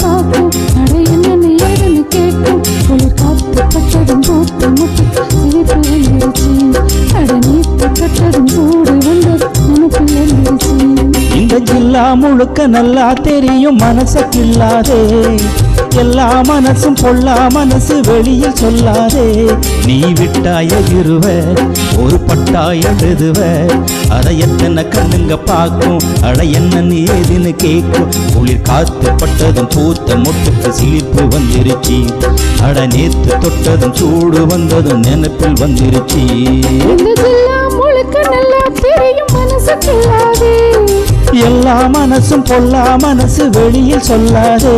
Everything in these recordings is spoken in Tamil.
பார்க்கும் அட என்னன்னு ஏதுன்னு கேட்கும் குளிர் காத்து பட்டதும் பூத்து முட்டு சிரிப்பு வந்துருச்சு அட நீத்து கட்டதும் கூடு வந்தது நினைப்பு வந்துருச்சு இந்த ஜில்லா முழுக்க நல்லா தெரியும் மனச கில்லாதே எல்லா மனசும் பொல்லா மனசு வெளியில் சொல்லாதே நீ விட்டாய இருவ ஒரு பட்டாய எழுதுவ அதை எத்தனை கண்ணுங்க பார்க்கும் அட என்னன்னு ஏதுன்னு கேட்கும் குளிர் காத்து பட்டதும் பூத்த மொட்டுக்கு சிலிர்ப்பு வந்துருச்சு அட நேத்து தொட்டதும் சூடு வந்ததும் நினைப்பில் வந்துருச்சு இந்த ஜில்லா முழுக்க நல்லா தெரியும் மனசு கில்லாதே எல்லா மனசும் பொல்லா மனசு வெளியில் சொல்லாதே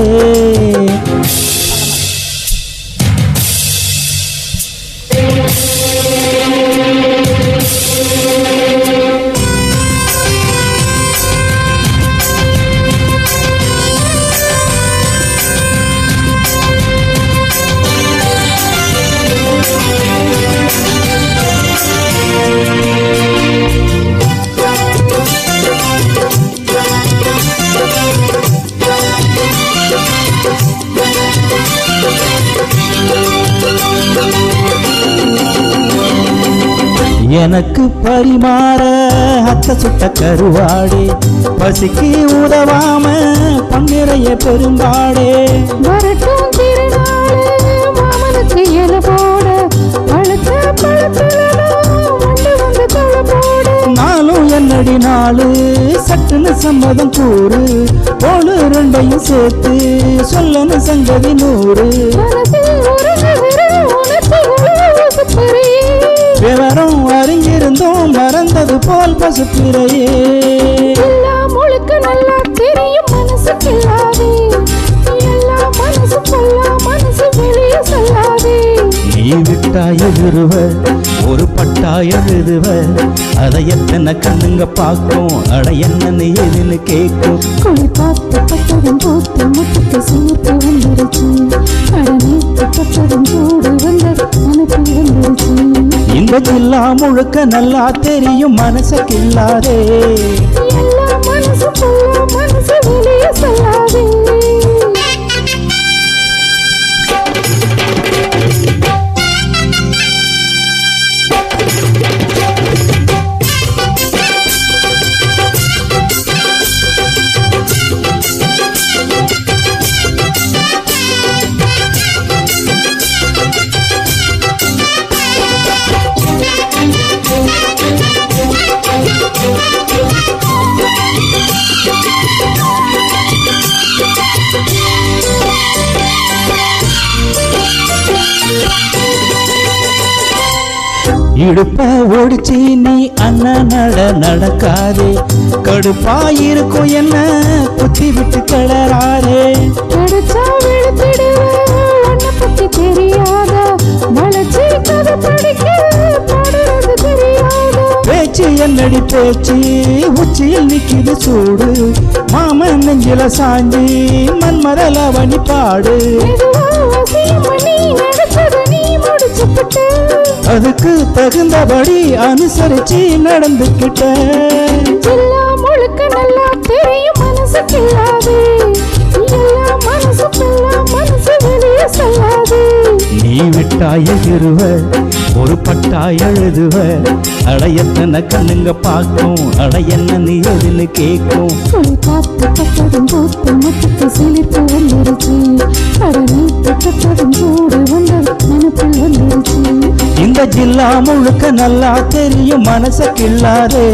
எனக்கு பரிமாற அத்த சுட்ட கருவாடே பசிக்கு உதவாம பன்னிறைய பெரும்பாடே வரட்டும் திருநாளு மாமனுக்கு எல போட பழுத்த பழத்திலும் வந்து வந்து தொலை போட நாளும் என்னடி நாளு சட்டுன்னு சம்மதம் கூறு போடு ரெண்டையும் சேர்த்து சொல்லணும் சங்கதி 100 மனசில் ஒரு நகர உனக்கு உலகப்பறையே விவரம் அறிஞ்சிருந்தோம் மறந்தது போல் பசுப்பிறையே எல்லாம் முழுக்க நல்லா தெரியும் மனசு கில்லாதே எல்லா மனசு பொல்லா மனசு வெளியே சொல்லாதே நீ விட்டாய எழுதுவ ஒரு பட்டாய எழுதுவ அதை எத்தனை கண்ணுங்க பார்க்கும் அட என்னன்னு ஏதுன்னு கேட்கும் குளிர் காத்து பட்டதும் பூத்து முட்டுக்கு சிரிப்பு வந்துருச்சு அட நீத்து பட்டதும் கூடு வந்தது நினைப்பு வந்துருச்சு இந்த ஜில்லா முழுக்க நல்லா தெரியும் மனச கில்லாதே எல்லா மனசு பொல்லா மனசு வெளியே சொல்லாதே இடுப்ப ஒடிச்சி நீ அண்ணன் நடக்காதே கடுப்பாயிருக்கும் என்ன குத்தி விட்டு கிளறாரே கிடைச்சா வெளுத்திடுவேன் உன்னை பத்தி தெரியாதா வளர்ச்சி கதை படிக்க பாடுறது தெரியாதா பேச்சு என்னடி பேச்சு உச்சியில் நிக்கிது சூடு மாமன் நெஞ்சில சாஞ்சி மன்மரலவணி பாடு மெதுவா வசியம் பண்ணி நடப்பது நீ முடிச்சுப்பட்ட அதுக்கு தகுந்தபடி அனுசரிச்சு நடந்துக்கிட்ட ஜில்லா முழுக்க நல்லா தெரியும் மனசு கில்லாதே எல்லா மனசு பொல்லா மனசு வெளியே சொல்லாதே நீ விட்டாய இருவ ஒரு பட்டாய எழுதுவ அட எத்தனை கண்ணுங்க பார்க்கும் அட என்னன்னு எதுன்னு கேட்கும் குளிர் காத்து பட்டதும் பூத்து முட்டுக்கு சிலிர்ப்பு வந்துருச்சு அட நீத்து கட்டதும் கூடு வந்தது நினைப்பில் வந்துருச்சு இந்த ஜில்லா முழுக்க நல்லா தெரியும் மனச கில்லாதே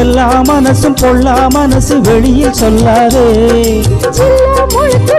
எல்லா மனசும் பொல்லா மனசு வெளியில் சொல்லாதே ஜில்லா முழுக்க